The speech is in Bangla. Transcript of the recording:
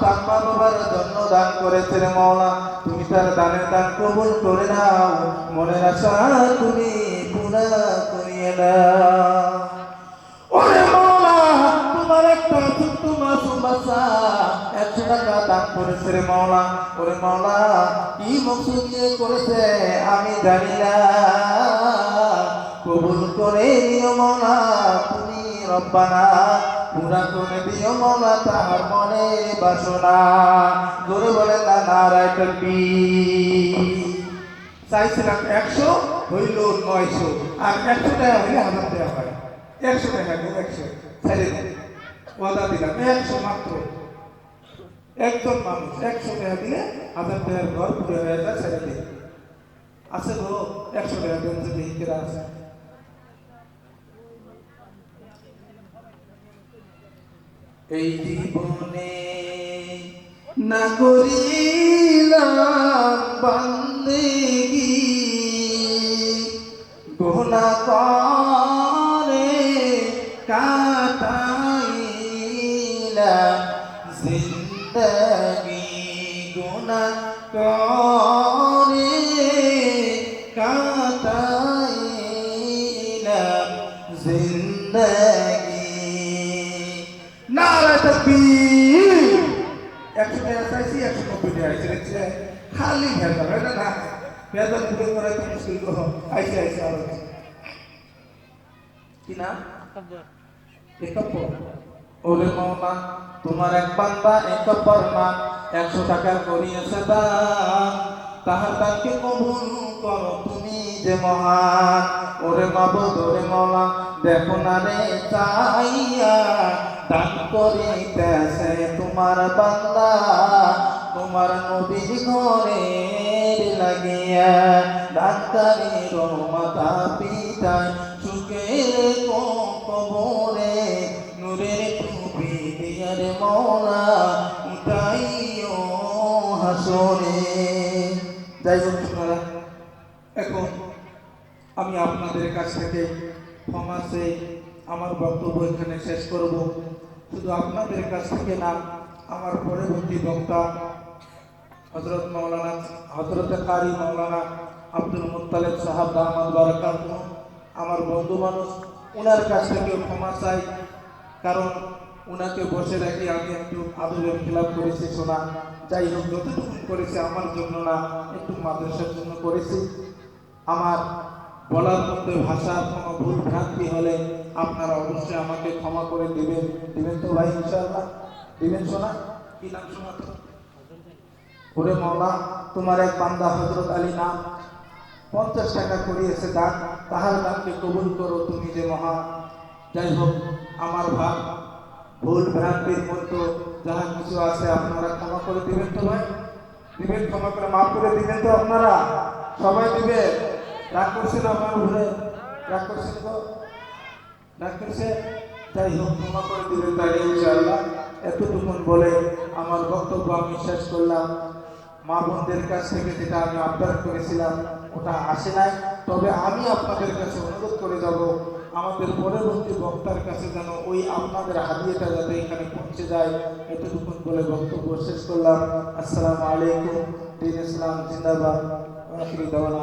তার মা বাবার জন্য দান করেছে রে মওলা, তুমি তার দানের দান কবুল করে নাও, মনের আশা তুমি পুরা করিয়ে দাও। ওরে মওলা, তোমার একটা ছোট্ট মাসুম বাচ্চা 100 টাকা দান করেছে রে মওলা। ওরে মওলা, কি মকসুদ নিয়ে করেছে আমি জানি না, কবুল করে নিও মওলা তুমি রব্বানা, পুরা করে দিও মওলা তাহার মনের বাসনা। জোরে বলেন না নারায়ে তাকবীর। চাইছিলাম 100, হইল 900, আর 100 টাকা হইলে 1000 টাকা হয়। 100 টাকা দিয়ে 100 ছেড়ে দেন, ওয়াদা দিলাম 100 মাত্র। একজন মানুষ 100 টাকা দিলে 1000 টাকার ঘর পুরো হয়ে যায়, ছেড়ে দিন। আছে গো 100 টাকা দেন যদি হিকেরা আছে। এই জীবনে না করিলাম বান্দেগি, গুনাহ করে কাটাইলাম জিন্দেগি, গুনাহ করে কাটাইলাম জিন্দেগি। নারায়ে তাকবীর। 100 টাকা চাইছি, 190 টাকা আইছে, খালি ভেজাল হয় না, ভেজাল পুরো করে তো মুশকিল গো। আইছে আরো কি না একাব্বর। ওরে মওলা, তোমার এক বান্দা একাব্বর না 100 টাকা করিয়েছে দান, তাহার দানকে কবুল করো তুমি যে মহান। ওরে মাবুদ, ওরে মওলা, দেখো না রে চাইয়া দান করিতেছে তোমার বান্দা, তোমার নবীর ঘরে লাগিয়া, দানকারীর মাতা পিতায় সুখের কবরে নূরের টুপি দিয়া রে মওলা উঠাইও হাসরে। যাই হোক আপনারা, এখন আমি আপনাদের কাছ থেকে ক্ষমা চেয়ে আমার বক্তব্য এখানে শেষ করব। শুধু আপনাদের কাছ থেকে না, আমার পরবর্তী বক্তা হযরত কারি মাওলানা আব্দুল মুত্তালিব সাহেব দামাত বারাকাতুহু, আমার বন্ধু মানুষ, ওনার কাছ থেকেও ক্ষমা চাই, কারণ ওনাকে বসে রাখি আমি একটু আদবের খেলাপ করেছি শোনা। যাই হোক, যতটুকু করেছি আমার জন্য না, একটু মাদ্রাসার জন্য করেছি। আমার বলার মধ্যে ভাষার কোনো ভুল ভ্রান্তি হলে আপনারা অবশ্যই আমাকে ক্ষমা করে দিবেন। দিবেন তো ভাই? ইনশাআল্লাহ দিবেন। শোনা কি নাম শোনা তো? ওরে মওলা, তোমার এক বান্দা হযরত আলী নাম 50 টাকা করিয়েছে দান, তাহার দানকে কবুল করো তুমি যে মহান। যাই হোক, আমার ভাব ভুল ভ্রান্তির মধ্যে যাহা কিছু আছে আপনারা ক্ষমা করে দিবেন তো ভাই? দিবেন, ক্ষমা করে মাফ করে দিবেন তো আপনারা? সবাই দিবেন? রাগ করছেন আমার উপরে? রাগ করছেন তো? রাগ করছে? যাই হোক, ক্ষমা করে দিবেন তাহলে ইনশাআল্লাহ। এতটুকুন বলে আমার বক্তব্য আমি শেষ করলাম। মা বোনদের কাছ থেকে যেটা আমি আবদার করেছিলাম ওটা আসে নাই, তবে আমি আপনাদের কাছে অনুরোধ করে যাব আমাদের পরবর্তী বক্তার কাছে যেন ওই আপনাদের হাদিয়াটা যাতে এখানে পৌঁছে যায়। এতটুকুন বলে বক্তব্য শেষ করলাম। আসসালামু আলাইকুম। দ্বীন ইসলাম জিন্দাবাদ। আখিরি দাওয়ানা।